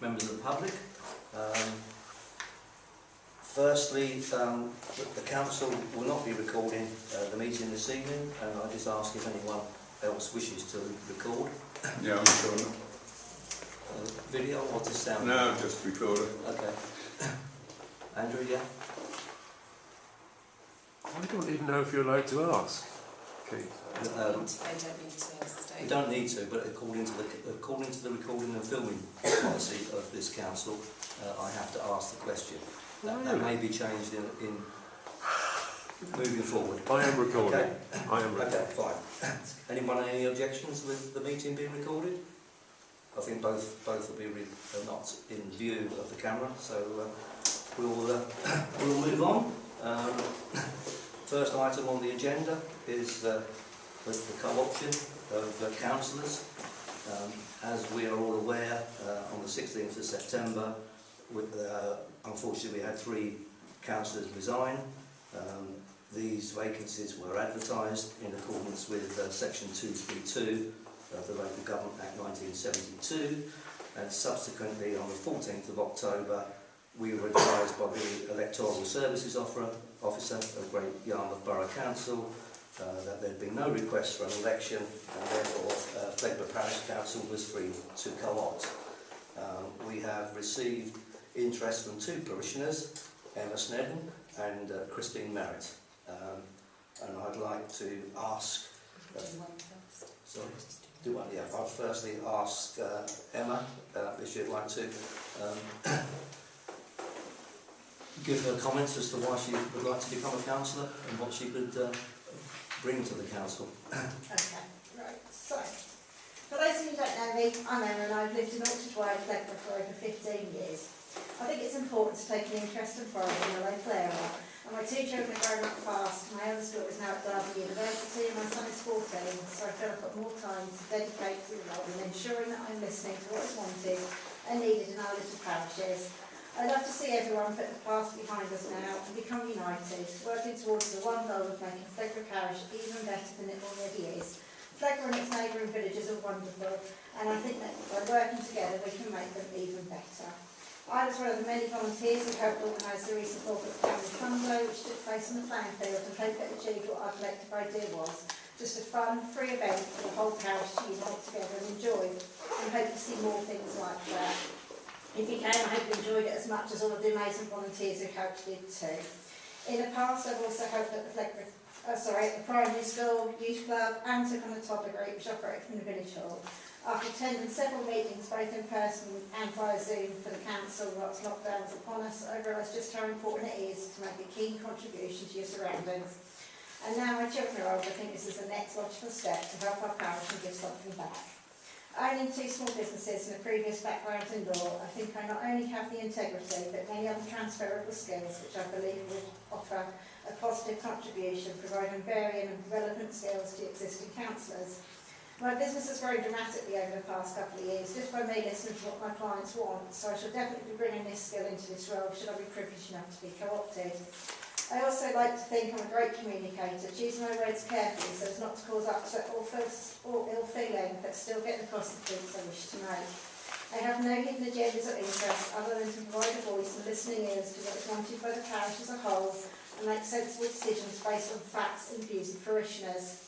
members of the public. Firstly, the council will not be recording the meeting this evening, and I just ask if anyone else wishes to record. Yeah, I'm sure not. Video or just sound? No, just recorder. Okay. Andrew, yeah? I don't even know if you're allowed to ask, Keith. They don't need to stay. You don't need to, but according to the recording and filming policy of this council, I have to ask the question. That may be changed in moving forward. I am recording. Okay. I am recording. Okay, fine. Anyone any objections with the meeting being recorded? I think both will be not in view of the camera, so we'll move on. First item on the agenda is the co-option of councillors. As we are all aware, on the 16th of September, unfortunately we had 3 councillors resign. These vacancies were advertised in accordance with section 232 of the Local Government Act 1972, and subsequently on the 14th of October we were advised by the Electoral Services Officer of Great Yarmouth Borough Council that there had been no request for an election, and therefore Fleggburgh Parish Council was free to co-opt. We have received interest from 2 parishioners, Emma Snedden and Christine Merritt. And I'd like to ask... sorry? Do one, yeah. I'll firstly ask Emma if she'd like to give her comments as to why she would like to become a councillor and what she could bring to the council. Okay, right. So, for those of you who don't know me, I'm Emma and I've lived in Orchard Way, Fleggburgh for over 15 years. I think it's important to take an interest and pride in the local area. And my 2 children are growing up fast. My eldest daughter is now at Derby University and my son is 14, so I feel I've got more time to dedicate to the role in ensuring that I'm listening to what is wanted and needed in our little parishes. I'd love to see everyone put the past behind us now and become united, working towards the one goal of making Fleggburgh Parish even better than it already is. Fleggburgh and its neighbouring villages are wonderful, and I think that by working together we can make them even better. I was one of the many volunteers who helped organise the recent Corporate Family Fun Day, which took place on the playing field, and hope it achieved what our collective idea was. Just a fun, free event for the whole parish to unite together and enjoy, and hope to see more things like that. If you can, I hope you enjoyed it as much as all of the amazing volunteers who helped did too. In the past, I've also helped at the primary school, youth club, and took on the toddler group, which operated from the village hall. After attending several meetings, both in person and via Zoom for the council whilst lockdowns upon us, I realised just how important it is to make a keen contribution to your surroundings. And now my children are older, I think this is the next logical step to help our parish and give something back. Owning 2 small businesses and a previous background in law, I think I not only have the integrity but many other transferable skills which I believe would offer a positive contribution, providing varying and relevant skills to existing councillors. My business has grown dramatically over the past couple of years, just by me listening to what my clients want, so I shall definitely be bringing this skill into this role should I be privileged enough to be co-opted. I also like to think I'm a great communicator, choosing my words carefully so as not to cause upset or ill feeling, but still get across the points I wish to make. I have no hidden agendas or interests other than to provide a voice and listening ears to what is wanted by the parish as a whole and make sensible decisions based on facts and views of parishioners.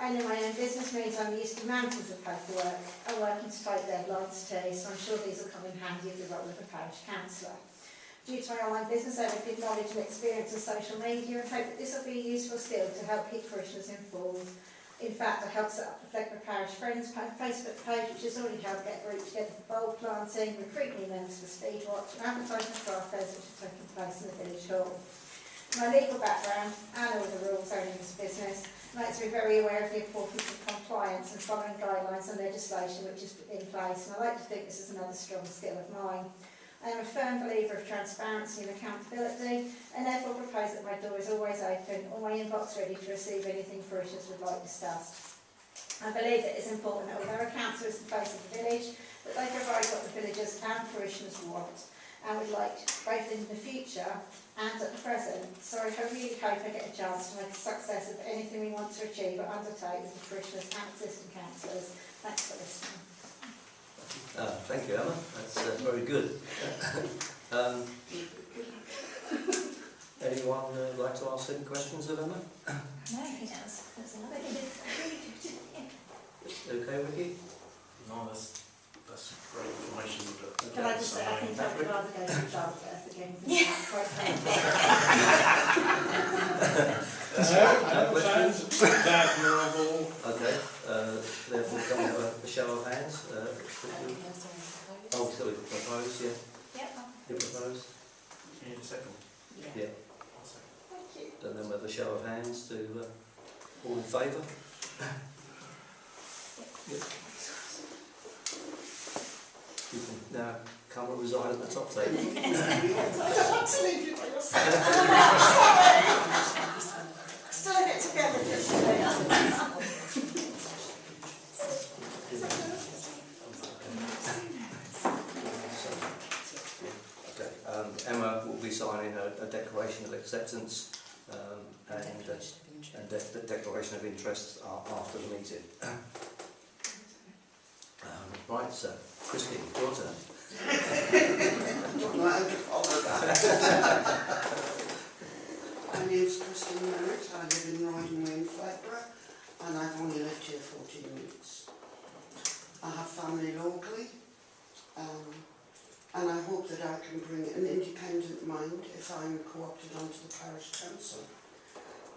Owning my own business means I'm used to mountains of paperwork and working to tight deadlines too, so I'm sure these will come in handy with the role of a parish councillor. Due to my online business, I have good knowledge and experience of social media and hope that this will be a useful skill to help keep parishioners informed. In fact, I helped set up the Fleggburgh Parish Friends Facebook page, which has already helped get a group together for bulb planting, recruit new members for Speedwatch, and advertising craft fairs which are taking place in the village hall. My legal background and all the rules owning this business, I like to be very aware of the importance of compliance and following guidelines and legislation which is in place, and I like to think this is another strong skill of mine. I am a firm believer of transparency and accountability, and therefore propose that my door is always open, or my inbox ready to receive anything parishioners would like discussed. I believe it is important that although a council is the face of the village, that they provide what the villagers and parishioners want, and would like both in the future and at the present. So I really hope I get a chance to make a success of anything we want to achieve or undertake with the parishioners and existing councillors. Thanks for listening. Thank you, Emma. That's very good. Anyone like to ask any questions of Emma? No, he does. That's another really good. Okay, Ricky? No, that's great information. But Can I just say, I think I'd rather go to childbirth again. Sounds that novel. Okay, therefore can we have a show of hands? Oh, so we propose, yeah? Yep. You propose? you need a second. Yeah. I'll second. Thank you. And then with a show of hands to all in favour? Yeah. You can now come and reside at the top table. I don't want to leave you by yourself. Still in it together, just Okay, Emma will be signing a declaration of acceptance and the declaration of interest after the meeting. Right, so Christine, your turn. I don't know how to follow that. My name's Christine Merritt. I live in Roydon Way in Fleggburgh, and I've only lived here 14 weeks. I have family locally, and I hope that I can bring an independent mind if I'm co-opted onto the Parish Council.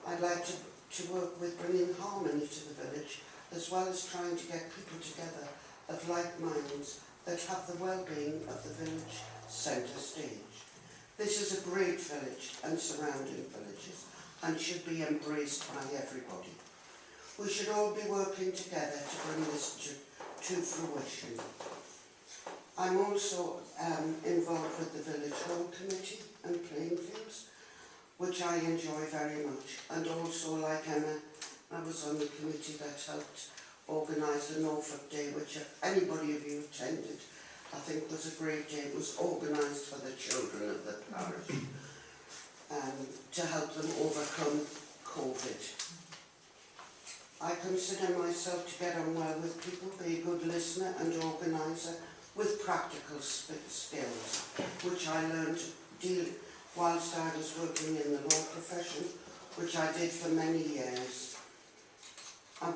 I'd like to work with bringing harmony to the village, as well as trying to get people together of like minds that have the well-being of the village centre stage. This is a great village and surrounding villages and should be embraced by everybody. We should all be working together to bring this to fruition. I'm also involved with the Village Hall Committee and playing fields, which I enjoy very much, and also, like Emma, I was on the committee that helped organise the Norfolk Day, which if anybody of you attended, I think was a great day. It was organised for the children of the parish to help them overcome COVID. I consider myself to get on well with people, be a good listener and organiser with practical skills, which I learned whilst I was working in the law profession, which I did for many years. I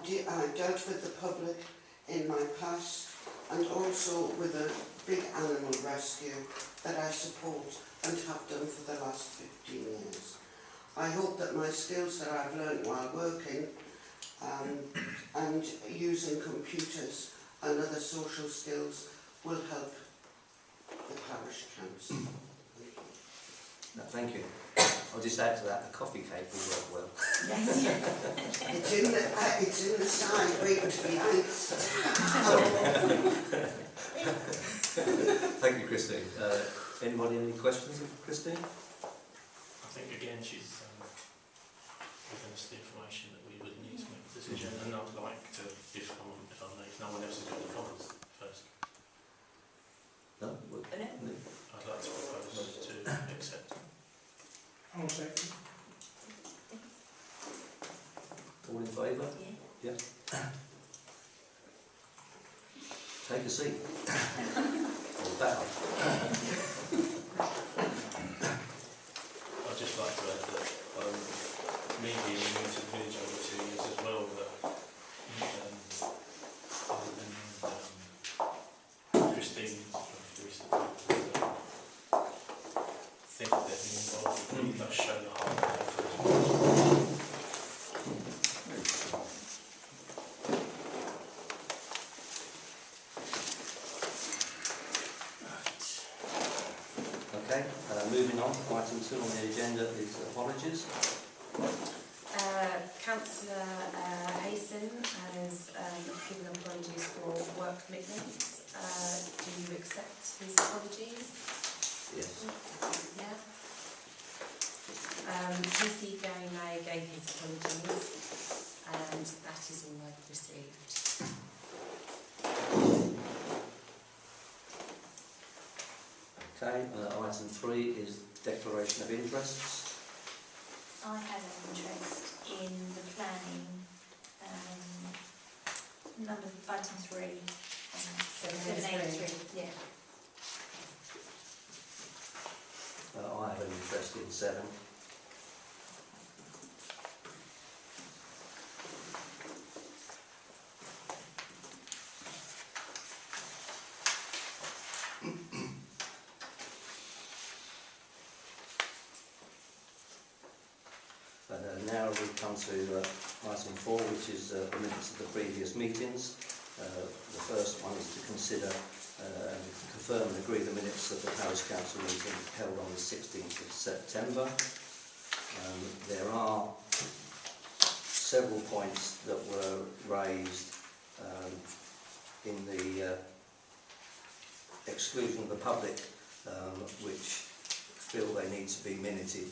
dealt with the public in my past and also with a big animal rescue that I support and have done for the last 15 years. I hope that my skills that I've learnt while working and using computers and other social skills will help the Parish Council. No, thank you. I'll just add to that, a coffee cake will work well. Yes. It's in the side, waiting to be iced. Thank you, Christine. Anybody any questions of Christine? I think again she's given us the information that we would need to make a decision, and I'd like to, if no one else has got any comments first, No? Well, I'd like to propose to accept. I'll second. all in favour? Yeah. Take a seat. Or bow. I'd just like to add that me being new to the village over 2 years as well, that other than Christine think that they've been involved really does show the heart of their village. Okay, moving on, item 2 on the agenda is apologies. Councillor Hayson has given apologies for work commitments. Do you accept his apologies? Yes. Yeah. PC Gary May gave his apologies, and that is all I've received. Okay, item 3 is declaration of interests. I had an interest in the planning, item 3, 783. Yeah. I have an interest in 7. Now we come to item 4, which is the minutes of the previous meetings. The first one is to consider and confirm and agree the minutes of the Parish Council meeting held on the 16th of September. There are several points that were raised in the exclusion of the public, which feel they need to be minuted,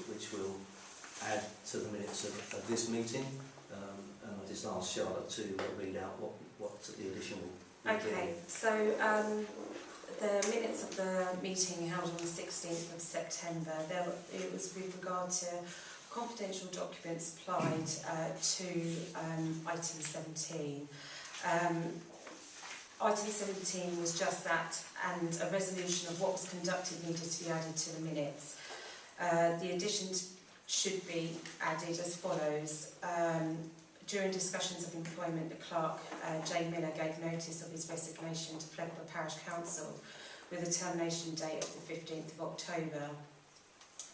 which will add to the minutes of this meeting, and I just asked Charlotte to read out what the additional would be. Okay, so the minutes of the meeting held on the 16th of September, it was with regard to confidential documents applied to item 17. Item 17 was just that, and a resolution of what was conducted needed to be added to the minutes. The additions should be added as follows. During discussions of employment, the clerk, J. Miller, gave notice of his resignation to Fleggburgh Parish Council with a termination date of the 15th of October.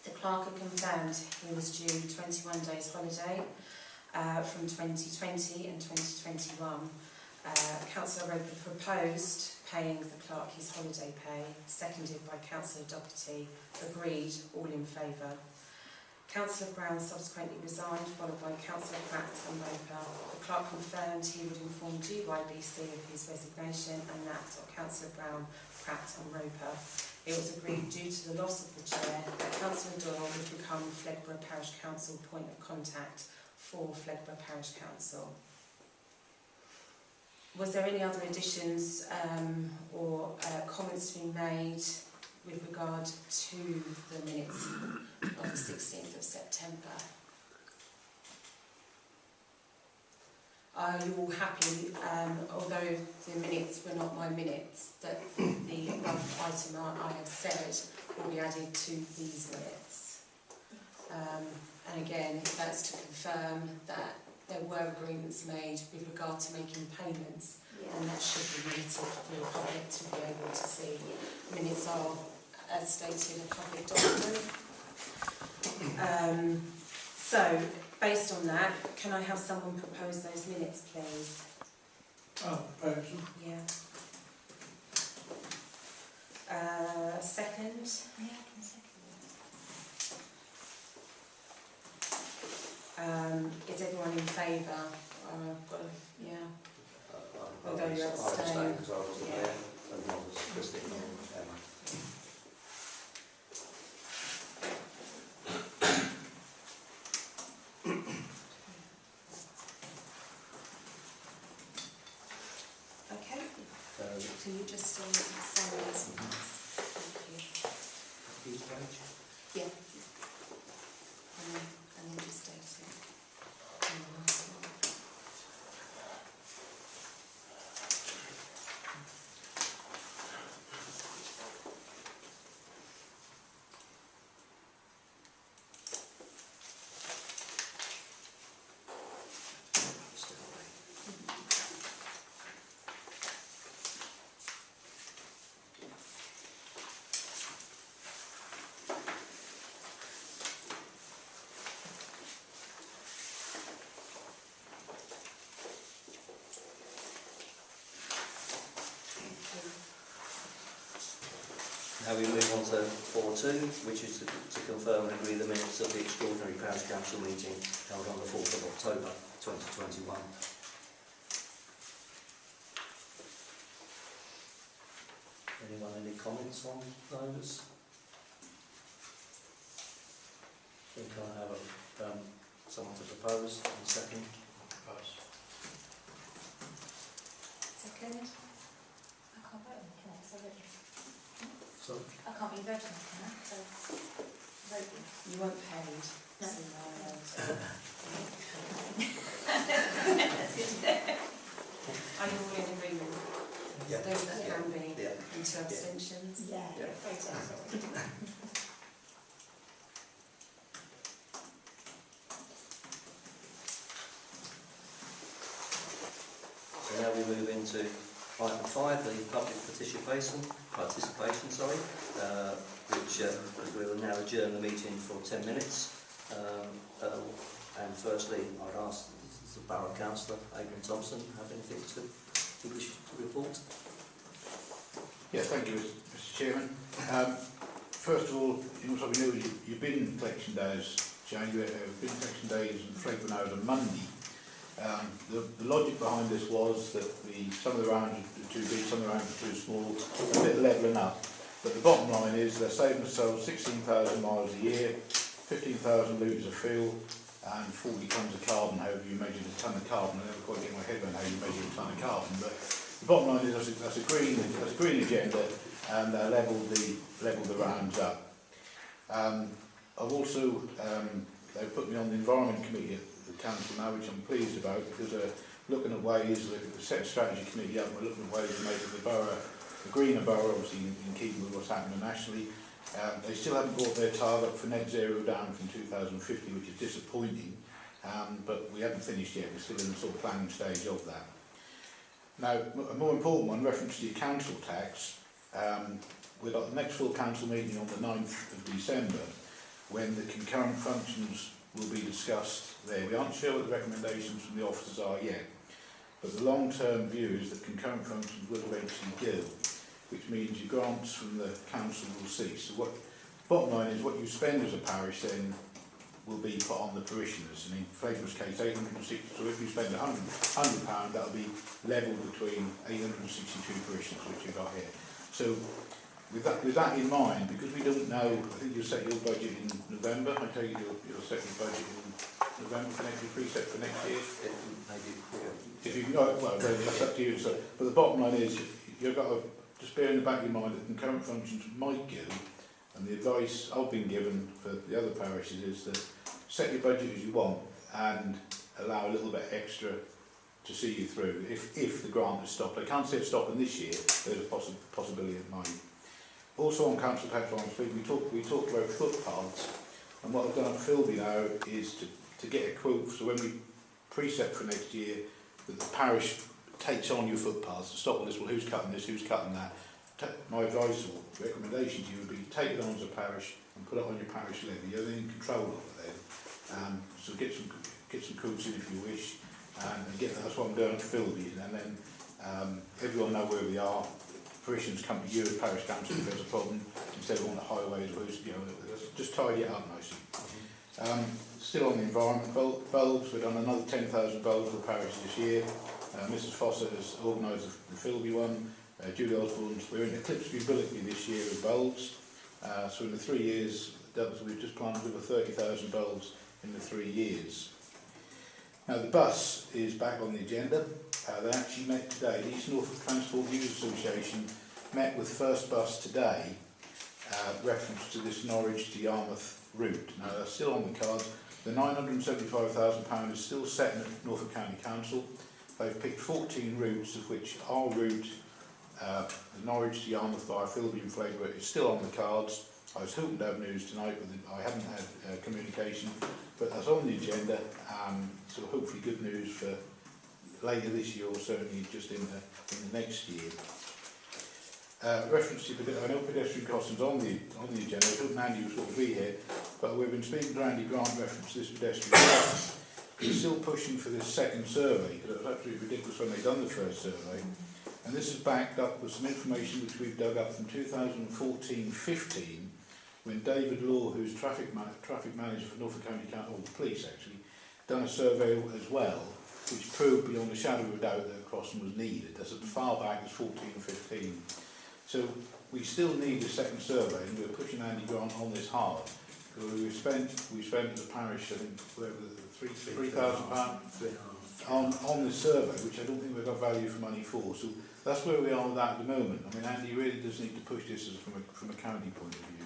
The clerk had confirmed he was due 21 days holiday from 2020 and 2021. Councillor Roper proposed paying the clerk his holiday pay, seconded by Councillor Doherty, agreed, all in favour. Councillor Brown subsequently resigned, followed by Councillor Pratt and Roper. The clerk confirmed he would inform GYBC of his resignation, and that of Councillor Brown, Pratt and Roper. It was agreed, due to the loss of the chair, that Councillor Doyle would become Fleggburgh Parish Council point of contact for Fleggburgh Parish Council. Was there any other additions or comments to be made with regard to the minutes of the 16th of September? Are you all happy, although the minutes were not my minutes, that the above item I have said will be added to these minutes? And again, that's to confirm that there were agreements made with regard to making payments, and that should be minuted for the public to be able to see. Minutes are, as stated, a public document. So, based on that, can I have someone propose those minutes, please? I'll propose them. Yeah. Second? Yeah, I can second Is everyone in favour? Yeah. Although you I abstain. because I wasn't Yeah. there, and not as Christine or Emma. Okay. Can you just sign these minutes? Thank you. These page? Yeah. And then just date it. And the last one. Now we move on to 4.2, which is to confirm and agree the minutes of the extraordinary Parish Council meeting held on the 4th of October 2021. Anyone any comments on those? Think I have someone to propose and second. Propose. Second? I can't vote on it, can I? 'Cause I voted. So, I can't be voting on it, can I? So, voting. You weren't paid. No. So no, no. That's good to know. Are you all in agreement? Yeah. Those that Yeah. can be, Yeah. and 2 abstentions. Yeah, Yeah. So now we move into item 5, the public participation, which we will now adjourn the meeting for 10 minutes. And firstly, I'd ask the Borough Councillor, Adrian Thompson, have anything to wish to report? Yes, thank you, Mr. Chairman. First of all, you must probably know you've been in collection days, January, been collection days in Fleggburgh now on Monday. The logic behind this was that some of the rounds are too big, some of the rounds are too small, a bit levelling up. But the bottom line is they're saving themselves 16,000 miles a year, 15,000 litres of fuel, and 40 tonnes of carbon, however you measure the tonne of carbon. I never quite get my head around how you measure a tonne of carbon, but the bottom line is that's a green agenda, and level the rounds up. I've also they've put me on the Environment Committee at the Council now, which I'm pleased about, because they're looking at ways, they've set a strategy committee up, and we're looking at ways to make the borough a greener borough, obviously in keeping with what's happening nationally. They still haven't brought their target for net zero down from 2050, which is disappointing, but we haven't finished yet. We're still in the sort of planning stage of that. Now, a more important one, reference to your council tax. We've got the next full council meeting on the 9th of December, when the concurrent functions will be discussed there. We aren't sure what the recommendations from the officers are yet, but the long-term view is that concurrent functions will eventually go, which means your grants from the council will cease. So bottom line is what you spend as a parish then will be put on the parishioners. And in Fleggburgh's case, 860. So if you spend £100, that'll be levelled between 862 parishioners, which you've got here. So with that in mind, because we don't know, I think you'll set your budget in November. I tell you, you'll set your budget in November for next year, preset for next year. If you well, that's up to you. So, but the bottom line is you've got to just bear in the back of your mind that concurrent functions might go. And the advice I've been given for the other parishes is that set your budget as you want and allow a little bit extra to see you through if the grant is stopped. I can't say it's stopping this year, there's a possibility it might. Also on council tax we talked about footpaths, and what I've done at Philby now is to get a quote, so when we preset for next year, that the parish takes on your footpaths to stop all this, well who's cutting this, who's cutting that. My advice or recommendation to you would be take it on as a parish and put it on your parish levy. You're in control of it then. So get some quotes in if you wish, and that's what I'm doing at Philby, and then everyone know where we are. Parishioners come to you as parish council if there's a problem, instead of on the highways, just tidy it up nicely. Still on the environment, bulbs, we've done another 10,000 bulbs for the parish this year. Mrs Foster has organised the Philby one. Julie Osborne's, we're in Eclipse Mobility this year with bulbs. So in the 3 years, we've just planted over 30,000 bulbs in the 3 years. Now the bus is back on the agenda. They actually met today. The East Norfolk Transport Users Association met with First Bus today, reference to this Norwich to Yarmouth route. Now they're still on the cards. The £975,000 is still set in at Norfolk County Council. They've picked 14 routes, of which our route, the Norwich to Yarmouth via Philby and Fleggburgh, is still on the cards. I was hoping to have news tonight, but I haven't had communication. But that's on the agenda, so hopefully good news for later this year, or certainly just in the next year. Reference to, I know pedestrian crossings on the agenda. I hope Andy will sort of be here, but we've been speaking to Andy Grant reference to this pedestrian crossing. He's still pushing for this second survey, because it was absolutely ridiculous when they done the first survey. And this is backed up with some information which we've dug up from 2014-15, when David Law, who's traffic manager for Norfolk County Council, or the police actually, done a survey as well, which proved beyond a shadow of a doubt that a crossing was needed. That's as far back as 14-15. So we still need a second survey, and we're pushing Andy Grant on this hard. Because we spent as a parish, I think, £3,000 on this survey, which I don't think we've got value for money for. So that's where we are with that at the moment. I mean, Andy really does need to push this from a county point of view.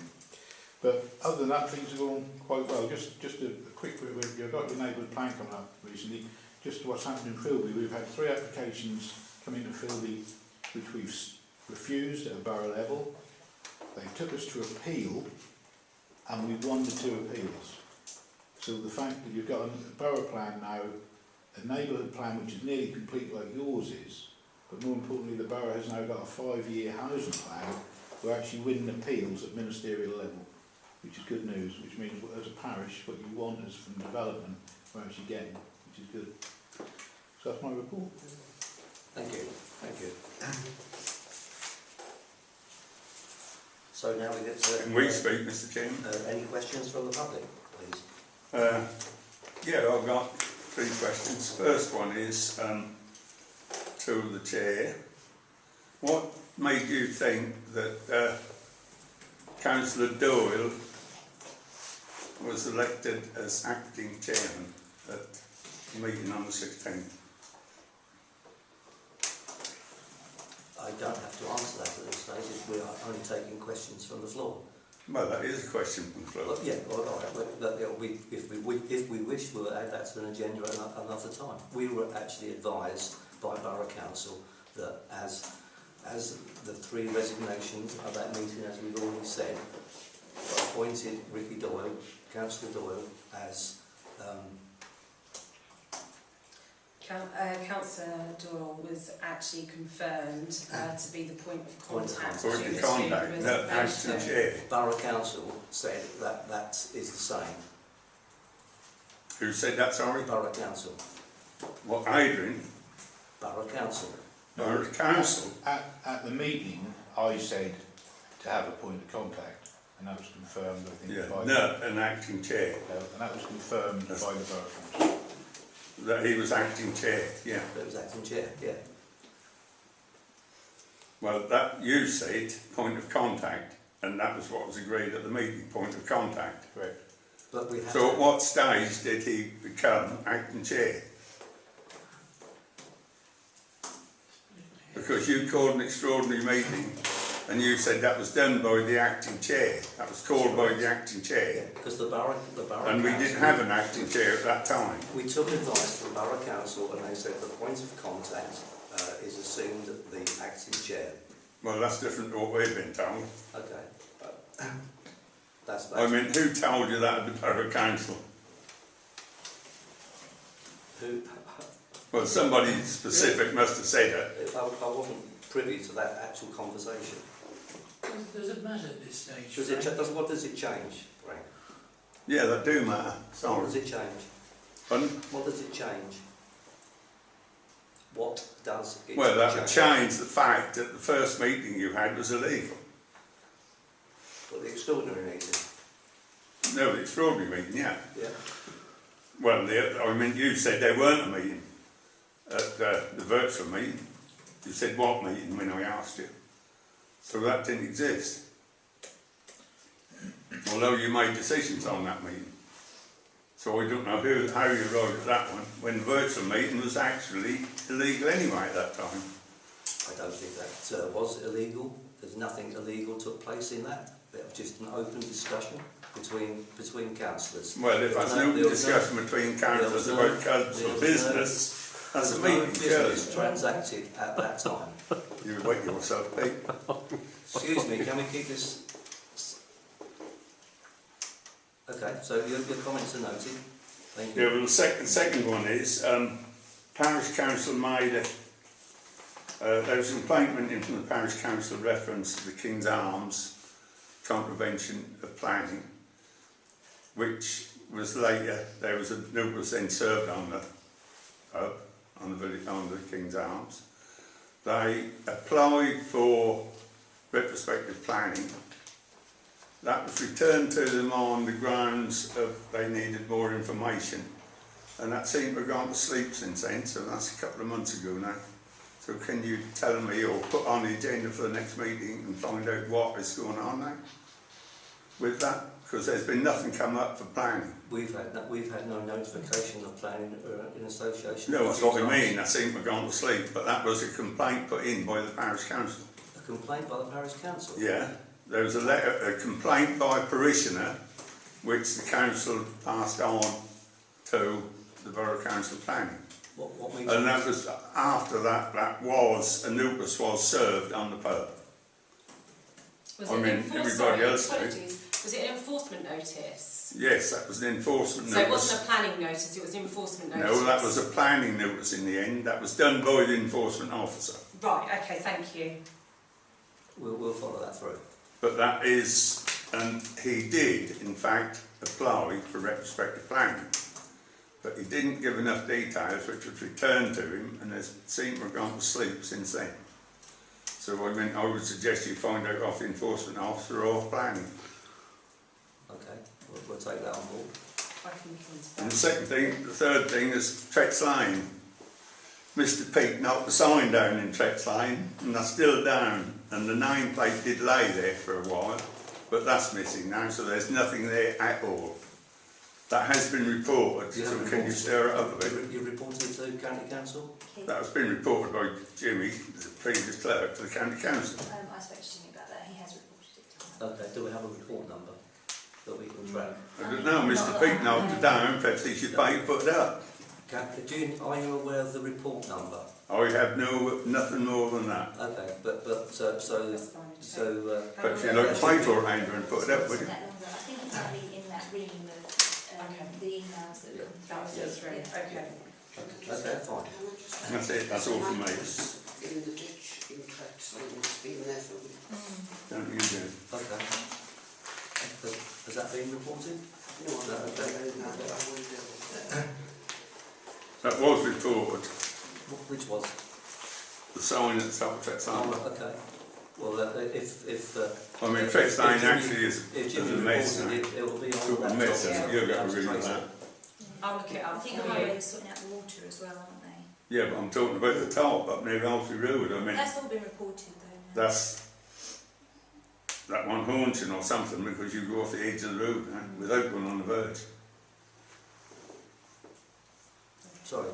But other than that, things are going quite well. Just a quick, you've got your neighbourhood plan coming up recently. Just what's happened in Philby, we've had 3 applications come into Philby which we've refused at a borough level. They took us to appeal, and we won the 2 appeals. So the fact that you've got a borough plan now, a neighbourhood plan which is nearly complete like yours is, but more importantly the borough has now got a 5-year housing plan, we're actually winning appeals at ministerial level, which is good news, which means as a parish what you want is from development we're actually getting, which is good. So that's my report. Thank you. Thank you. So now we get to... Can we speak, Mr Chairman? any questions from the public, please? Yeah, I've got 3 questions. First one is to the Chair. What made you think that Councillor Doyle was elected as acting chairman at the meeting on the 16th? I don't have to answer that at this stage. We are only taking questions from the floor. Well, that is a question from the floor. Well, yeah, all right. But if we wish, we'll add that to an agenda another time. We were actually advised by Borough Council that as the 3 resignations of that meeting, as we've already said, appointed Ricky Doyle, Councillor Doyle, as Councillor Doyle was actually confirmed to be the point of contact. Point of contact, no, acting chair. Borough Council said that that is the same. Who said that, sorry? Borough Council. What, Adrian? Borough Council. Borough Council? At the meeting I said to have a point of contact, and that was confirmed I think by an acting chair. and that was confirmed by the Borough Council. That he was acting chair, yeah. That was acting chair, yeah. Well, that you said point of contact, and that was what was agreed at the meeting, point of contact. Correct. But we have So at what stage did he become acting chair? Because you called an extraordinary meeting and you said that was done by the acting chair. That was called by the acting chair. because the borough And we Council, didn't have an acting chair at that time. we took advice from Borough Council and they said the point of contact is assumed at the acting chair. Well, that's different to what we've been told. Okay. That's I mean, who told you that at the Borough Council? who, Well, somebody specific must have said it. I wasn't privy to that actual conversation. Does it matter at this stage? What does it change, Frank? Yeah, that do matter. What Sorry. does it change? Pardon? What does it change? What does it Well, that would change? change the fact that the first meeting you had was illegal. Well, the extraordinary meeting. No, the extraordinary meeting, yeah. Yeah. Well, I mean, you said there weren't a meeting at the virtual meeting. You said what meeting when I asked you. So that didn't exist. Although you made decisions on that meeting. So I don't know how you arrived at that one, when the virtual meeting was actually illegal anyway at that time. I don't think that was illegal. There's nothing illegal took place in that. It was just an open discussion between councillors. Well, if that's no discussion between councillors about council business, that's a meeting, business transacted at that time. You wait yourself, Pete. Excuse me, can we keep this? Okay, so your comments are noted. Thank you. Yeah, well, the second one is, Parish Council made there was a complaint went in from the Parish Council reference to the King's Arms contravention of planning, which was later, there was a note was then served on the pub, on the King's Arms. They applied for retrospective planning. That was returned to them on the grounds of they needed more information, and that seemed to have gone to sleep since then, so that's a couple of months ago now. So can you tell me or put on the agenda for the next meeting and find out what is going on now with that? Because there's been nothing come up for planning. We've had no notification of planning in association. No, that's what I mean. That seemed to have gone to sleep, but that was a complaint put in by the Parish Council. A complaint by the Parish Council? Yeah. There was a complaint by a parishioner which the council passed on to the Borough Council planning. What meeting? And that was after that was a notice was served on the pub. Was I it mean, an enforcement? everybody else did. Apologies. Was it an enforcement notice? Yes, that was an enforcement So notice. it wasn't a planning notice, it was an enforcement notice? No, that was a planning notice in the end. That was done by the enforcement officer. Right, okay, thank you. We'll follow that through. But that is, and he did, in fact, apply for retrospective planning. But he didn't give enough details, which was returned to him, and they seem to have gone to sleep since then. So I would suggest you find out off the enforcement officer or off planning. Okay, we'll take that on board. I can look into And that. the third thing is Trex Lane. Mr. Peake knocked the sign down in Trex Lane, and that's still down. And the nameplate did lay there for a while, but that's missing now, so there's nothing there at all. That has been reported, You so have can you reported- stir it up a bit? You reported it to County Council? That has been reported by Jimmy, the previous clerk, to the County Council. I spoke to Jimmy about that, he has reported it to me. Okay, do we have a report number that we can track? I don't know, Mr. Peake knocked it down, perhaps he should pay to put it up. Are you aware of the report number? I have nothing more than that. Okay, but so That's fine. Perhaps you'd like to pay for it, Andrew, and put it up, would you? That longer. I think it's only in that ream of the emails that Yeah. That was Yes. it, right, okay. Okay, fine. Can I just That's it, that's all from me. in the ditch in Trex Lane, it's been there for weeks. Don't you do? Okay. Has that been reported? No, I don't know that, but I will deal with it. That was reported, Which was? the sign at the top of Trex Oh, Lane. okay. Well, if I mean, Trex Lane Jimmy- actually is if a Jimmy mess reported now. it, it will be on Took the a laptop. mess, Yeah. hasn't it? You've got to read Trace that. it. I'll look it I up think for the you. highway's sorting out the water as well, aren't they? Yeah, but I'm talking about the top up near Alfie Road. I mean, That's all been reported though. that's that one haunting or something because you go off the edge of the road without one on the verge. Sorry,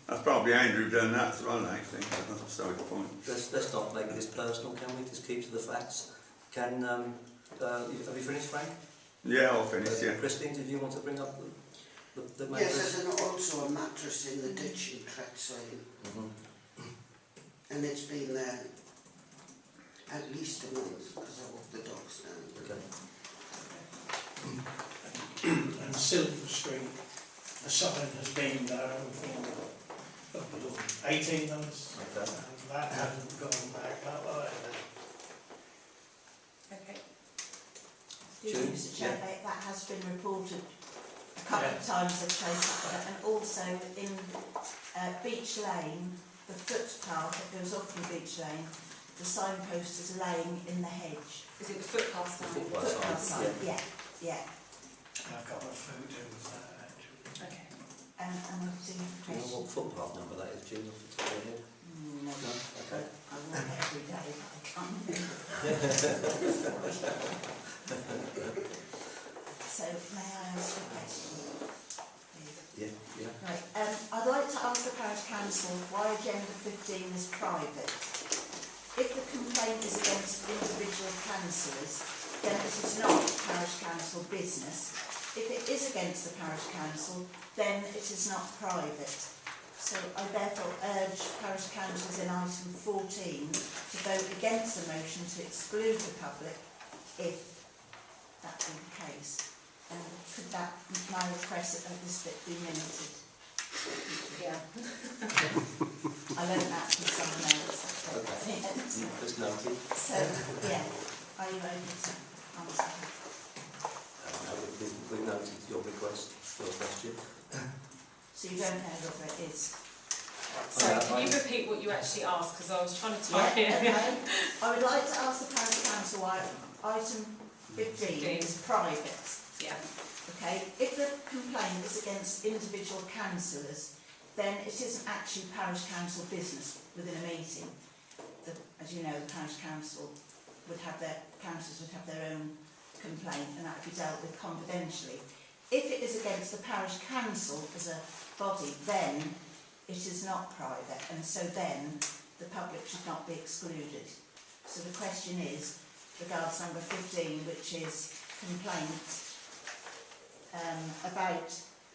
That's probably Andrew done that as well, actually. That's a side point. let's not make this personal, can we? Just keep to the facts. Have you finished, Frank? Yeah, I'll finish, yeah. Christine, did you want to bring up the matters? Yes, there's also a mattress in the ditch in Trex Lane, Mhm. and it's been there at least a month because I walk the dogs down. Okay. And Silver Street, the sign has been down for 18 months, Okay. and that hasn't gone back up either. Okay. June? Mr Chair, that has been reported a couple of times, they've chased that, and also in Beach Lane, the footpath that goes off from Beach Lane, the signpost is laying in the hedge. Is it the footpath sign? Footpath sign. Footpath sign, yeah. I've got a photo of that actually. Okay. And I've seen Do you know what footpath number that is, June, off the top of your head? No, No? Okay. I walk it every day, but I can't remember. So may I ask a question? Please? Yeah. Right, I'd like to ask the Parish Council why Agenda 15 is private. If the complaint is against individual councillors, then it is not Parish Council business. If it is against the Parish Council, then it is not private. So I therefore urge Parish Councillors in item 14 to vote against the motion to exclude the public if that be the case. And could that, my request at this bit be minuted? Yeah. I learned that from someone else. Okay. Just noted. So, yeah, are you able to answer that? We've noted your request, your question. So you don't know whether it is? Sorry, can you repeat what you actually asked? Because I was trying to Yeah, type it. okay. I would like to ask the Parish Council why item 15 is private. Yeah. Okay, if the complaint is against individual councillors, then it isn't actually Parish Council business within a meeting. As you know, the Parish Council would have councillors would have their own complaint and that would be dealt with confidentially. If it is against the Parish Council as a body, then it is not private, and so then the public should not be excluded. So the question is, regards number 15, which is complaint about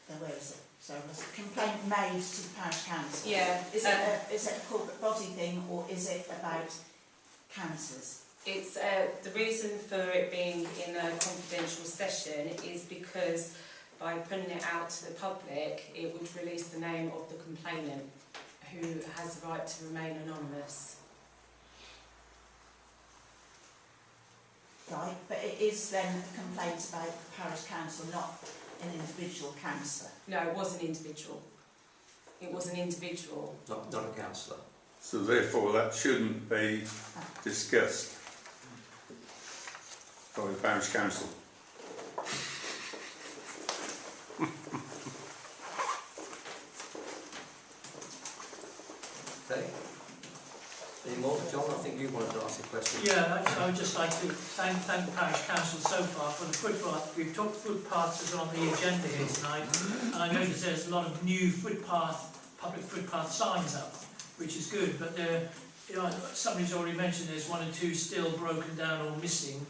Where is it? So was a complaint made to the parish council? Yeah. Is it a corporate body thing, or is it about councillors? It's the reason for it being in a confidential session is because by putting it out to the public, it would release the name of the complainant, who has the right to remain anonymous. Right, but it is then a complaint about the parish council, not an individual councillor. No, it was an individual. It was an individual. Not a councillor. So therefore that shouldn't be discussed by the parish council. Okay. Any more? John, I think you wanted to ask a question. Yeah, I would just like to thank the parish council so far for the footpath. We've talked footpaths as on the agenda here tonight, and I noticed there's a lot of new public footpath signs up, which is good, but there, somebody's already mentioned there's 1 or 2 still broken down or missing.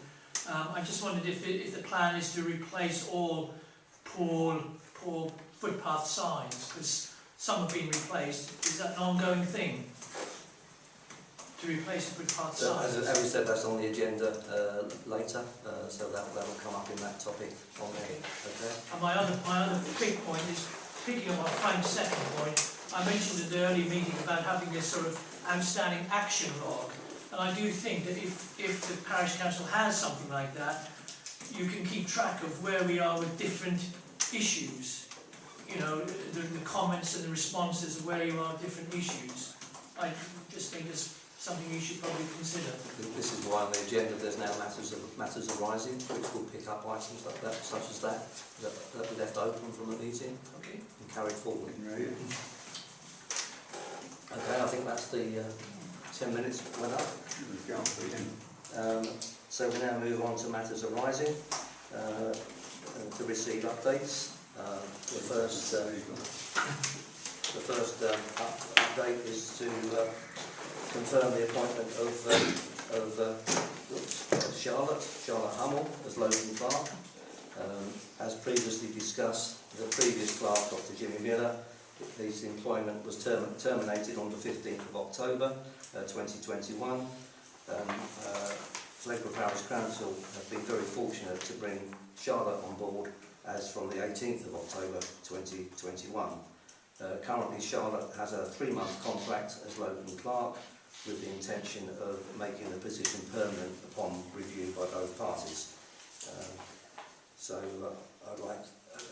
I just wondered if the plan is to replace all poor footpath signs, because some have been replaced. Is that an ongoing thing? To replace the footpath signs? As we said, that's on the agenda later, so that will come up in that topic on there. Okay. And my other big point is, picking up on Frank's second point, I mentioned at the early meeting about having this sort of outstanding action log. And I do think that if the parish council has something like that, you can keep track of where we are with different issues. You know, the comments and the responses of where you are with different issues. I just think it's something you should probably consider. This is why on the agenda there's now matters arising, which will pick up items like that, such as that were left open from the meeting Okay. and carried forward. Okay, I think that's the 10 minutes went up. So we now move on to matters arising, to receive updates. The first update is to confirm the appointment of Charlotte Hummel as local clerk. As previously discussed, the previous clerk, Dr. Jimmy Miller, his employment was terminated on the 15th of October 2021. Fleggburgh Parish Council have been very fortunate to bring Charlotte on board as from the 18th of October 2021. Currently Charlotte has a 3-month contract as local clerk with the intention of making the position permanent upon review by both parties.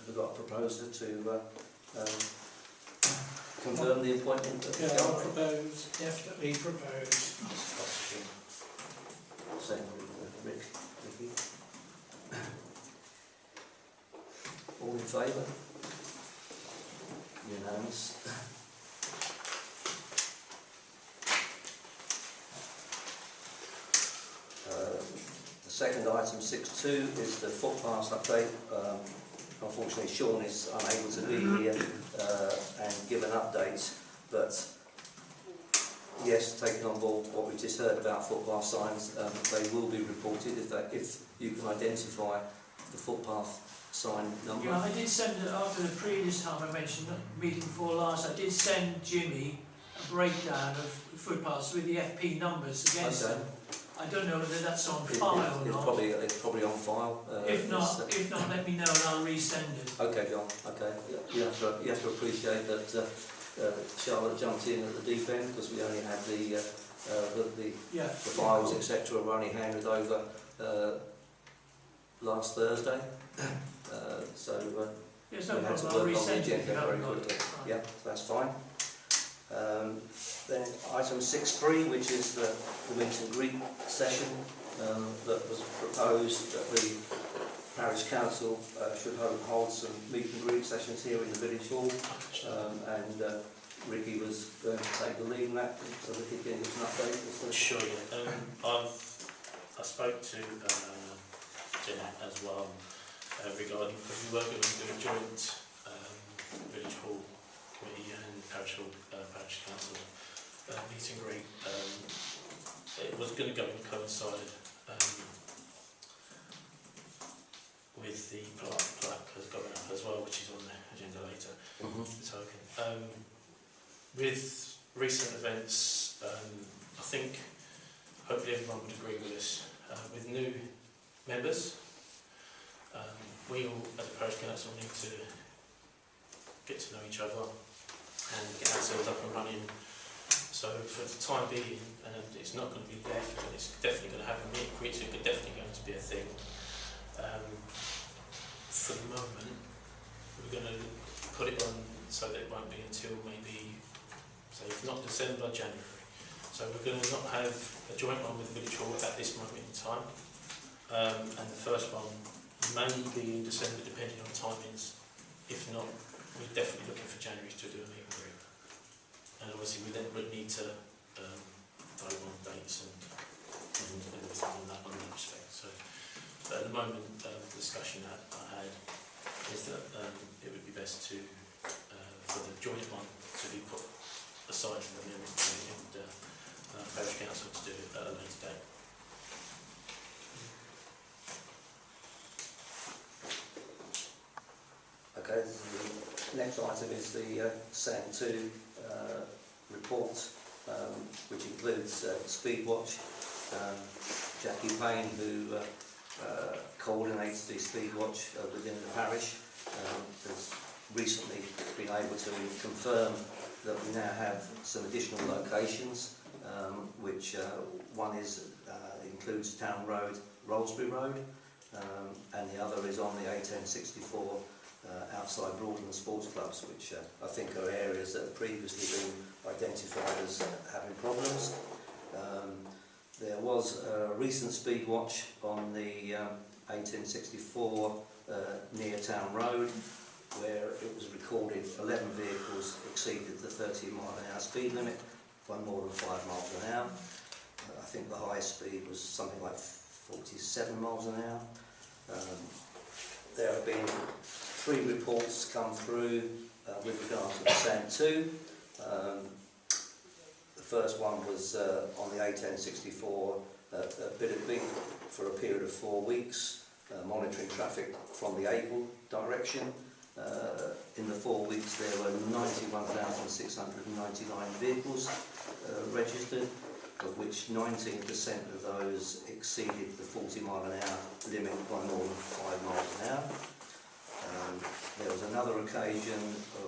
We've got a proposer to confirm the appointment of Yeah, Charlotte. I'll propose, definitely propose. Same with Ricky. All in favour? Unanimous. The second item, 6.2, is the footpath update. Unfortunately, Sean is unable to be here and give an update, but yes, taking on board what we just heard about footpath signs, they will be reported if you can identify the footpath sign number. Yeah, I did send, after the previous time I mentioned, meeting before last, I did send Jimmy a breakdown of footpaths with the FP numbers against them. I don't know whether that's on file or not. It's probably on file. If not, let me know and I'll resend it. Okay, John. Okay. You have to appreciate that Charlotte jumped in at the deep end because we only had the files, etc. were only handed over last Thursday. Yes, no we had to problem. I'll work on the resend it if agenda you very haven't got quickly. it. Yeah, that's fine. Then item 6.3, which is the meet and greet session that was proposed that the Parish Council should hold some meet and greet sessions here in the village hall, and Ricky was going to take the lead in that, so Ricky can give us an update. Sure, yeah. I spoke to Jeanette as well regarding, because we were going to do a joint village hall committee and parish council meet and greet. It was going to go and coincide with the plaque has going up as well, which is on the agenda the token. With recent events, I think hopefully everyone would agree with us. With new members, we all as a parish council need to get to know each other and get ourselves up and running. So for the time being, it's not going to be left, and it's definitely going to happen. Meet and greets are definitely going to be a thing. For the moment, we're going to put it on so that it won't be until maybe, say, if not December, January. So we're going to not have a joint one with Village Hall at this moment in time. And the first one may be in December, depending on timings. If not, we're definitely looking for January to do a meet and greet. And obviously we then would need to vote on dates and everything on that respect. So at the moment, the discussion that I had is that it would be best to for the joint one to be put aside from the meeting and parish council to do it at a later date. Okay, the next item is the SAN 2 report, which includes Speedwatch. Jackie Payne, who coordinates the Speedwatch within the parish, has recently been able to confirm that we now have some additional locations, which one is includes Town Road, Rollsbury Road, and the other is on the A1064 outside Broadland Sports Clubs, which I think are areas that have previously been identified as having problems. There was a recent speed watch on the A1064 near Town Road, where it was recorded 11 vehicles exceeded the 30-mile-an-hour speed limit by more than 5 miles an hour. I think the highest speed was something like 47 miles an hour. There have been 3 reports come through with regard to the SAN 2. The first one was on the A1064 at Bidderby for a period of 4 weeks, monitoring traffic from the Able direction. In the 4 weeks there were 91,699 vehicles registered, of which 19% of those exceeded the 40-mile-an-hour limit by more than 5 miles an hour. There was another occasion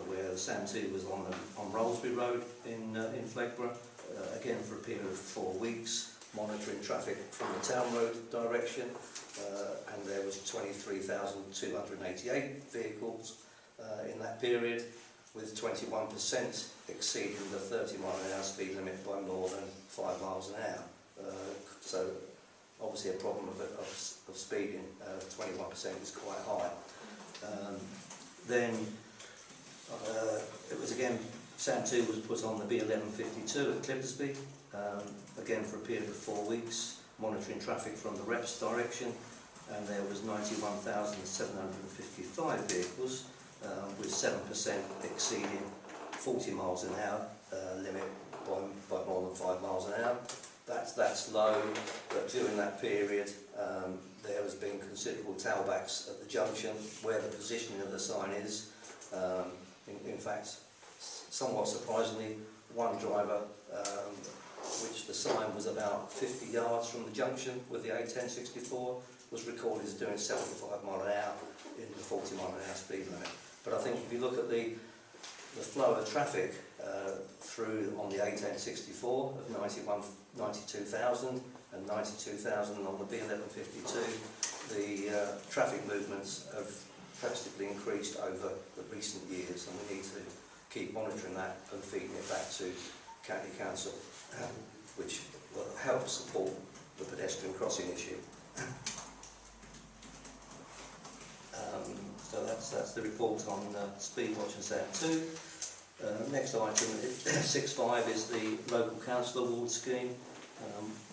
where the SAN 2 was on Rollsbury Road in Fleggburgh, again for a period of 4 weeks, monitoring traffic from the Town Road direction, and there was 23,288 vehicles in that period, with 21% exceeding the 30-mile-an-hour speed limit by more than 5 miles an hour. So obviously a problem of speeding. 21% is quite high. Then it was again, SAN 2 was put on the B1152 at Clippersby, again for a period of 4 weeks, monitoring traffic from the Reps direction, and there was 91,755 vehicles, with 7% exceeding 40 miles an hour limit by more than 5 miles an hour. That's low, but during that period there has been considerable tailbacks at the junction where the positioning of the sign is. In fact, somewhat surprisingly, one driver, which the sign was about 50 yards from the junction with the A1064, was recorded as doing 75 mile an hour in the 40 mile an hour speed limit. But I think if you look at the flow of traffic through on the A1064 of 92,000 and 92,000 on the B1152, the traffic movements have drastically increased over the recent years, and we need to keep monitoring that and feeding it back to County Council, which will help support the pedestrian crossing issue. So that's the report on Speedwatch and SAN 2. Next item, 6.5, is the local council award scheme,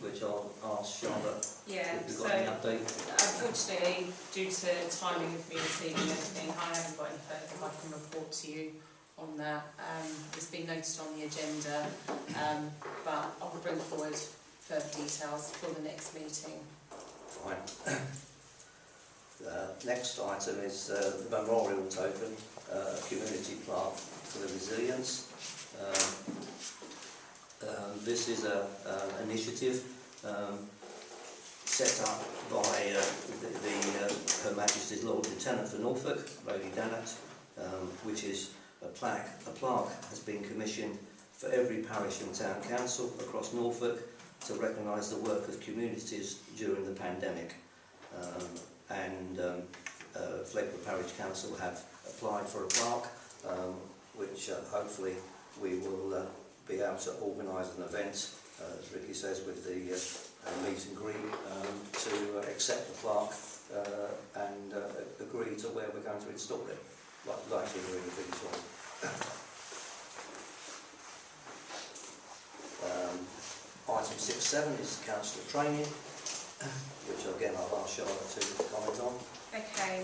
which I'll ask Charlotte if we've got any update. Unfortunately, due to timing of me receiving anything, I haven't got any further I can report to you on that. It's been noted on the agenda, but I will bring forward further details for the next meeting. Fine. next item is the memorial token, community plaque for the resilience. This is an initiative set up by Her Majesty's Lord Lieutenant for Norfolk, Lady Dannett, which is a plaque. A plaque has been commissioned for every parish and town council across Norfolk to recognise the work of communities during the pandemic. Fleggburgh Parish Council have applied for a plaque, which hopefully we will be able to organise an event, as Ricky says, with the meet and greet, to accept the plaque and agree to where we're going to install it, likely in the village hall. Item 6.7 is council training, which again I'll ask Charlotte to comment on. Okay,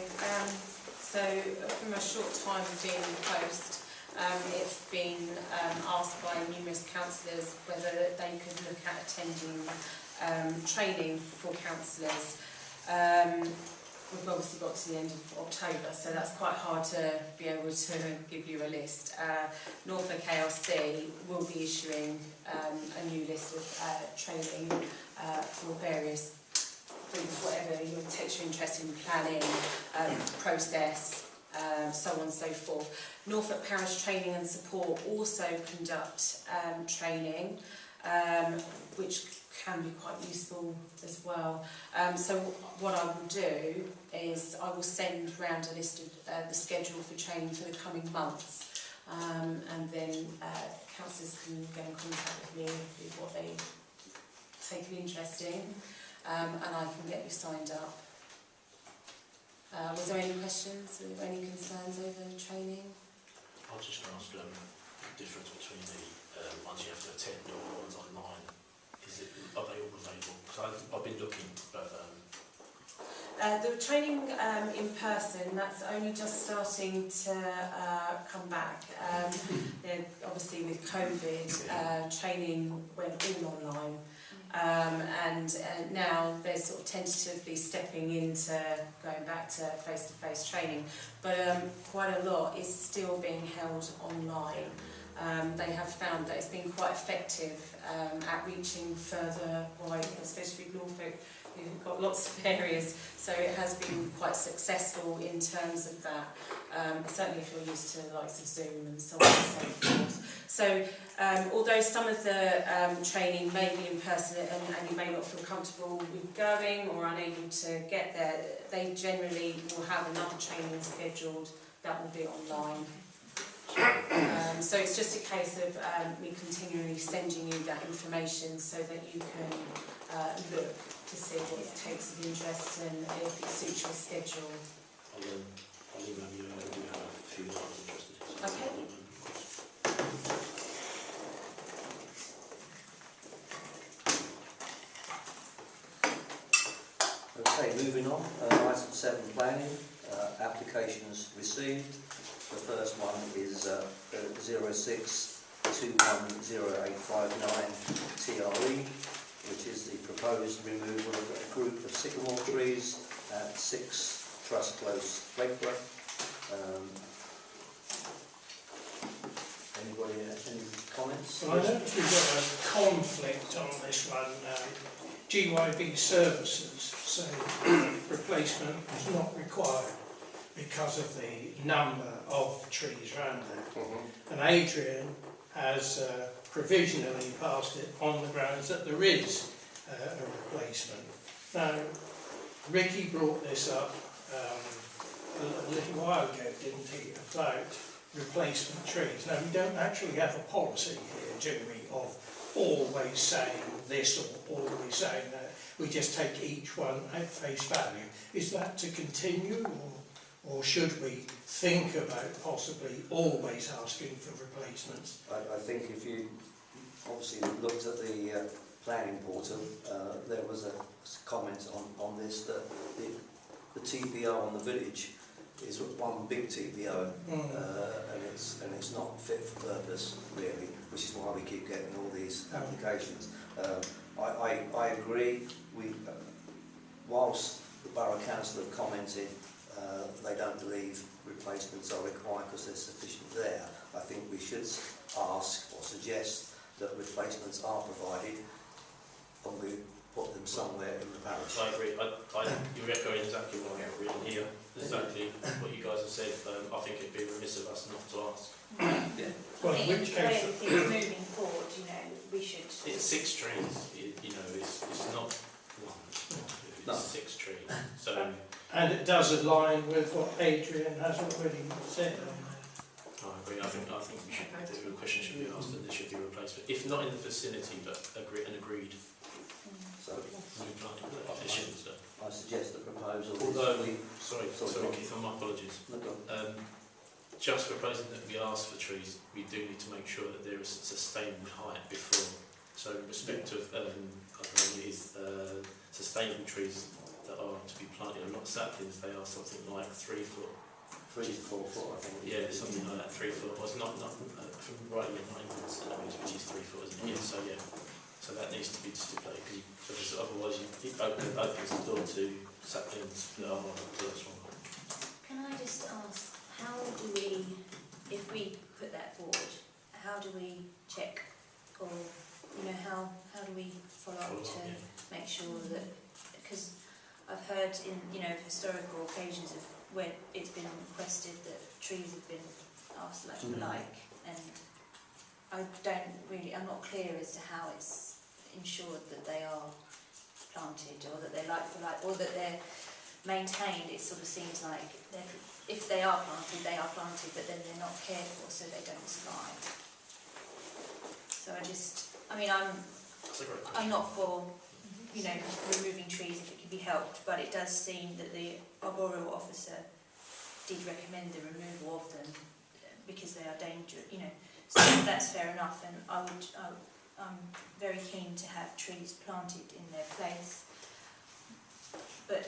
so from a short time of being in post, it's been asked by numerous councillors whether they could look at attending training for councillors. We've obviously got to the end of October, so that's quite hard to be able to give you a list. Norfolk ARC will be issuing a new list of training for various things, whatever takes your interest in planning, process, so on and so forth. Norfolk Parish Training and Support also conduct training, which can be quite useful as well. So what I will do is I will send round a list of the schedule for training for the coming months, and then councillors can get in contact with me with what they take an interest in, and I can get you signed up. Was there any questions or any concerns over training? I'll just ask the difference between the ones you have to attend or the ones online. Are they all available? Because I've been looking, but... The training in person, that's only just starting to come back. Obviously with COVID, training went all online. And now they're sort of tentatively stepping into going back to face-to-face training. But quite a lot is still being held online. They have found that it's been quite effective at reaching further wide, especially with Norfolk. We've got lots of areas, so it has been quite successful in terms of that. Certainly if you're used to the likes of Zoom and so on and so forth. So although some of the training may be in person and you may not feel comfortable with going or unable to get there, they generally will have another training scheduled that will be online. So it's just a case of me continually sending you that information so that you can look to see what takes of interest and if it suits your schedule. I'll email you and we have a few that I'm interested in. Okay. Okay, moving on. Item 7, planning. Applications received. The first one is 06210859 TRE, which is the proposed removal of a group of sycamore trees at 6 Trust Close, Fleggburgh. Anybody have any comments? Well, I noticed we've got a conflict on this one. GYB services say replacement is not required because of the number of trees around there. And Adrian has provisionally passed it on the grounds that there is a replacement. Now, Ricky brought this up a little while ago, didn't he, about replacement trees. Now, we don't actually have a policy here, do we, of always saying this or always saying that. We just take each one at face value. Is that to continue, or should we think about possibly always asking for replacements? I think if you obviously looked at the planning portal, there was a comment on this that the TPO on the village is one big TPO, and it's not fit for purpose really, which is why we keep getting all these applications. I agree. Whilst the Borough Council have commented they don't believe replacements are required because there's sufficient there. I think we should ask or suggest that replacements are provided and we put them somewhere in the parish. I agree. You're echoing exactly what I've written here, exactly what you guys have said. I think it'd be remiss of us not to ask. Yeah. Well, I in think which the way case, things moving forward, you know, we should. It's 6 trees, you know, it's not one, it's No. 6 trees. So and it does align with what Adrian has already said on there. I agree. I think we should. The question should be asked, and there should be a replacement, if not in the vicinity, but agreed. So New planting petitions. I suggest the proposal Although, is sorry, Sorry. Keith, my apologies. look on. Just proposing that we ask for trees, we do need to make sure that there is a sustainable height before. So in respect of, I don't know, these sustainable trees that are to be planted, are not saplings, they are something like 3 foot. 3 to 4 foot, I think. Yeah, something like that, 3 foot. Well, it's not from right in 9 centimetres, which is 3 foot, isn't it? Yeah, so yeah. So that needs to be stipulated, because otherwise it opens the door to saplings that are close one. Can I just ask, how do we, if we put that forward, how do we check, or you know, how do we follow up to make sure that, because I've heard in, you know, historical occasions of where it's been requested that trees have been asked like, and I'm not clear as to how it's ensured that they are planted, or that they're like for like, or that they're maintained. It sort of seems like if they are planted, but then they're not cared for, so they don't survive. So I'm not for, you know, removing trees if it can be helped, but it does seem that the arboreal officer did recommend the removal of them because they are dangerous, you know. So that's fair enough, and I'm very keen to have trees planted in their place, but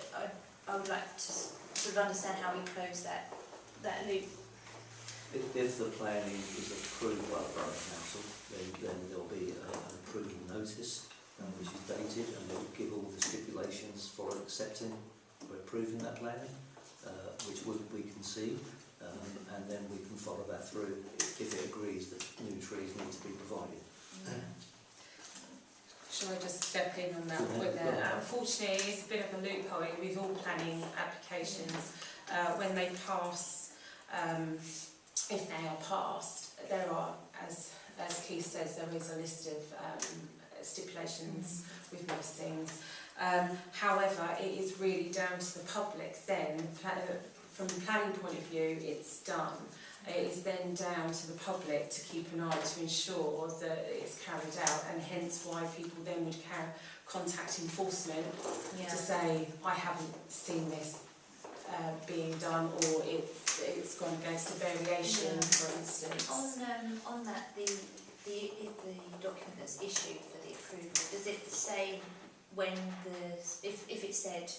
I would like to sort of understand how we close that loop. If the plan is approved by the Borough Council, then there'll be an approval notice which is dated, and it will give all the stipulations for accepting or approving that plan, which we can see, and then we can follow that through if it agrees that new trees need to be provided. Shall I just step in on that point there? Unfortunately, it's a bit of a loophole with all planning applications. When they pass, if they are passed, there are, as Keith says, there is a list of stipulations with most things. However, it is really down to the public then. From the planning point of view, it's done. It is then down to the public to keep an eye to ensure that it's carried out, and hence why people then would contact enforcement to say, I haven't seen this being done, or it's gone against a variation, for instance. On that, the document that's issued for the approval, does it say when if it said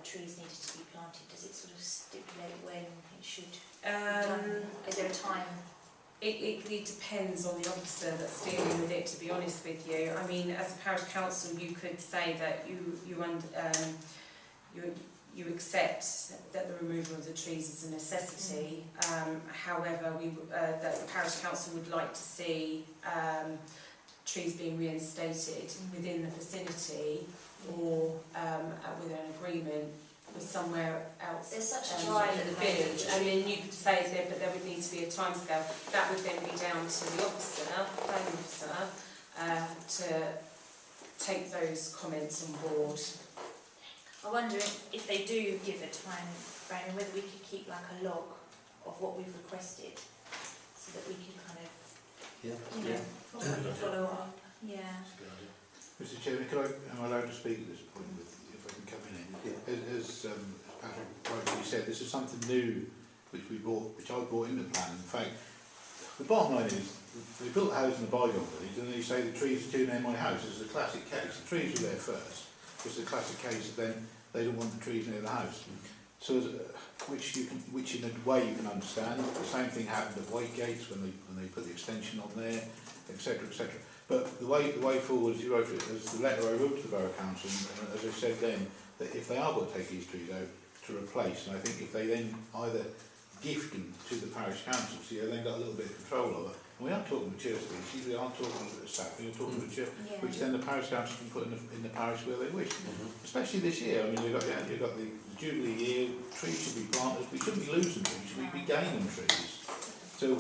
trees needed to be planted, does it sort of stipulate when it should be done? Is there a time? It really depends on the officer that's dealing with it, to be honest with you. I mean, as a parish council, you could say that you accept that the removal of the trees is a necessity. However, that the parish council would like to see trees being reinstated within the vicinity, or with an agreement with somewhere else. There's such a drive in the village. I mean, you could say there, but there would need to be a timescale. That would then be down to the planning officer, to take those comments on board. I wonder if they do give a time frame, whether we could keep like a log of what we've requested, so that we can kind of, follow up. Yeah. Mr. Chairman, am I allowed to speak at this point, if I can come in? As Patrick rightly said, this is something new which I brought in the plan. In fact, the bottom line is, they built a house in the bygone village, and they say the trees are too near my house. This is a classic case. The trees were there first. It's a classic case of then they don't want the trees near the house. So, which in a way you can understand. The same thing happened at Whitegates when they put the extension on there, etc., etc. But the way forward, as you wrote it, as the letter I wrote to the Borough Council, and as I said then, that if they are going to take these trees out, to replace, and I think if they then either gift them to the parish council, so you then got a little bit of control over. And we aren't talking mature species, we aren't talking staffing, we're talking mature, Yeah. which then the parish council can put in the parish where they wish. Especially this year, I mean, you've got the Jubilee year, trees should be planted, we shouldn't be losing trees, we should be gaining trees. So,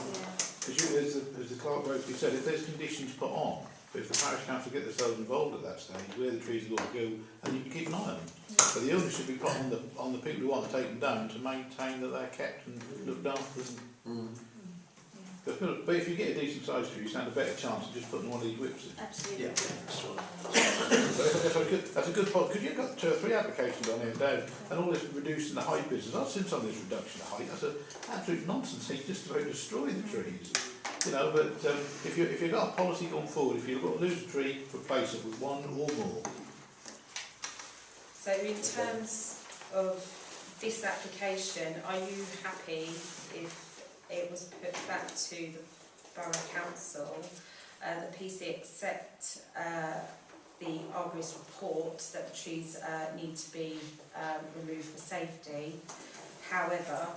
as the clerk rightly said, if there's conditions put on, but if the parish council get themselves involved at that stage, where the trees are going to go, and you can keep an eye on them. But the onus should be put on the people who want to take them down to maintain that they're kept and looked after. But if you get a decent sized tree, you stand a better chance of just putting one of these whips in. Absolutely. Yeah. So that's a good point, because you've got 2 or 3 applications on here today, and all this reducing the height business. I've seen some of this reduction of height. That's absolute nonsense. You just about destroy the trees. You know, but if you've got a policy going forward, if you've got to lose a tree, replace it with one or more. So in terms of this application, are you happy if it was put back to the Borough Council, the PC accept the arborist report that the trees need to be removed for safety? However,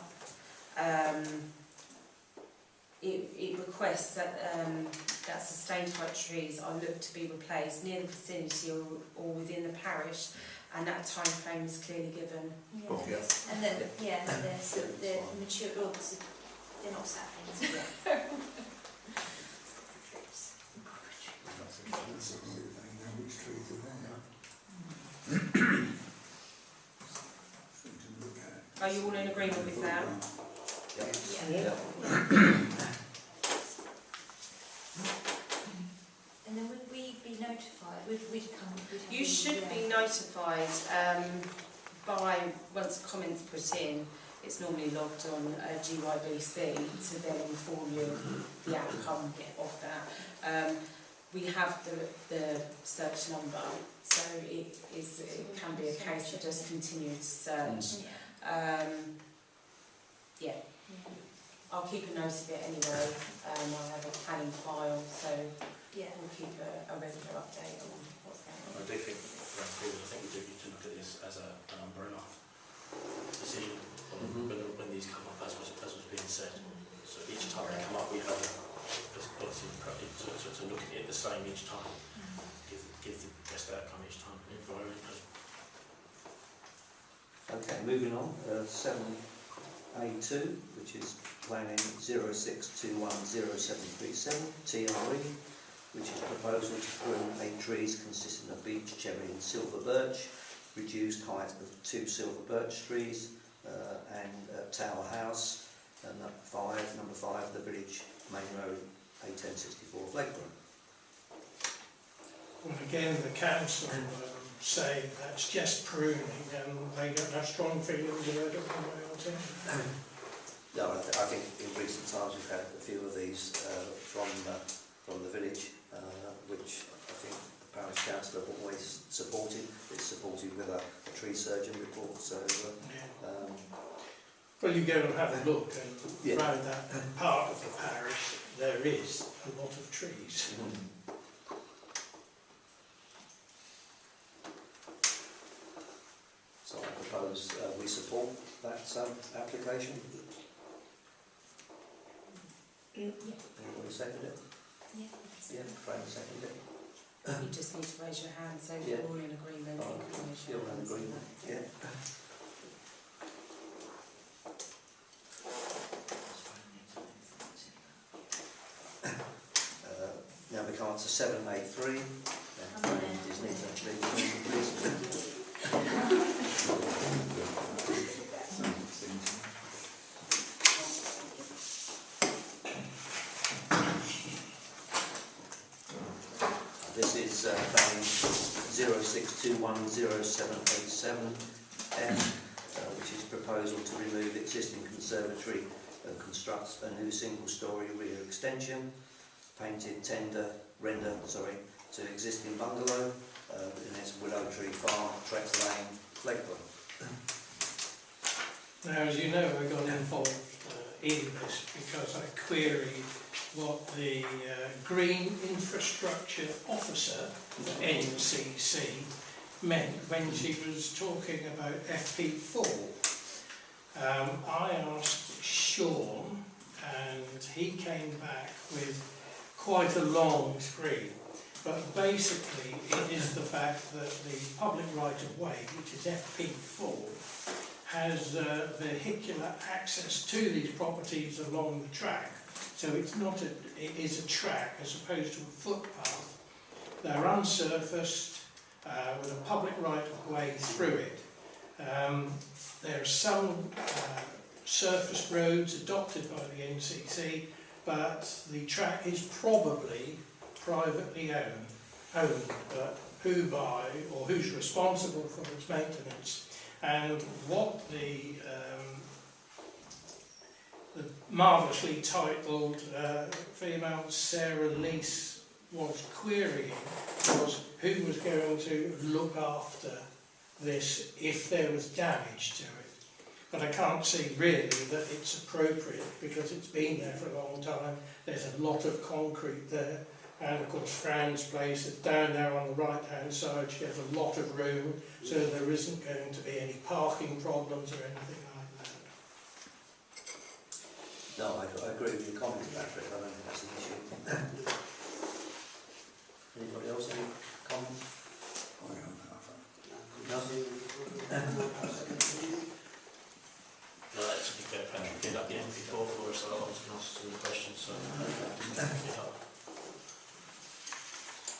it requests that sustained height trees are looked to be replaced near the vicinity or within the parish, and that time frame is clearly given. Yes. And then, they're mature, they're not saplings. Are you all in agreement with that? Yeah. And then would we be notified? We'd come. You should be notified by, once a comment's put in, it's normally logged on GYBC to then inform you of the outcome of that. We have the search number, so it can be a case of just continue to search. Yeah. I'll keep a note of it anyway. I'll have a planning file, so we'll keep a regular update on what's going on. I do think, we do need to look at this as an umbrella decision when these come up, as was being said. So each time they come up, we have a policy to look at it the same each time, give the best outcome each time, environmentally. Okay, moving on, 7A2, which is planning 06210737 TRE, which is a proposal to prune 8 trees consisting of beech, cherry and silver birch, reduced height of 2 silver birch trees, and Tower House, and number 5, the village main road, A1064 Fleggburgh. Well, again, the council say that's just pruning, and they don't have strong feelings about it one way or the other. No, I think in recent times we've had a few of these from the village, which I think the parish council have always supported. It's supported with a tree surgeon report. So, well, you go and have a look, and around that part of the parish there is a lot of trees. So I propose we support that application. Anybody second it? Yeah, Frank seconded it. You just need to raise your hand, so we're all in agreement. You can raise your You're in hands on agreement, that. yeah. Now we come on to 7A3. This is planning 06210787 which is proposal to remove existing conservatory and construct a new single-storey rear extension, painted render to existing bungalow, in its Willow Tree Farm, Trex Lane, Fleggburgh. Now, as you know, I got involved in this because I queried what the Green Infrastructure Officer for NCC meant when she was talking about FP4. I asked Sean, and he came back with quite a long screen. But basically, it is the fact that the public right-of-way, which is FP4, has vehicular access to these properties along the track. So it's not a, it is a track as opposed to a footpath. They're unsurfaced with a public right-of-way through it. There are some surfaced roads adopted by the NCC, but the track is probably privately owned, but who by or who's responsible for its maintenance. And what the marvellously titled female Sarah Lease was querying was who was going to look after this if there was damage to it. But I can't see really that it's appropriate because it's been there for a long time. There's a lot of concrete there. And of course Fran's place is down there on the right hand side. She has a lot of room, so there isn't going to be any parking problems or anything like that. No, I agree with your comments, Patrick. I don't think that's an issue. Anybody else any comments? No, to be fair, Patrick did up the MP4 for us, so I was going to ask some questions, so yeah.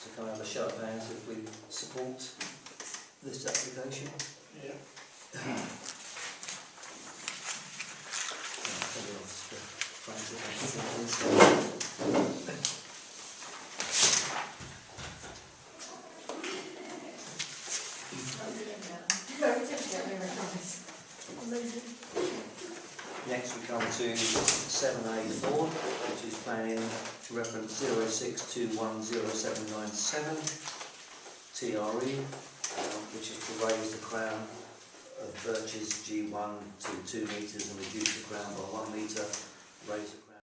So can I have a show of hands if we support this application? Yeah. Next we come to 7A4, which is planning reference 06210797 TRE, which is to raise the crown of birches G1 to 2 metres and reduce the crown by 1 metre, raise the crown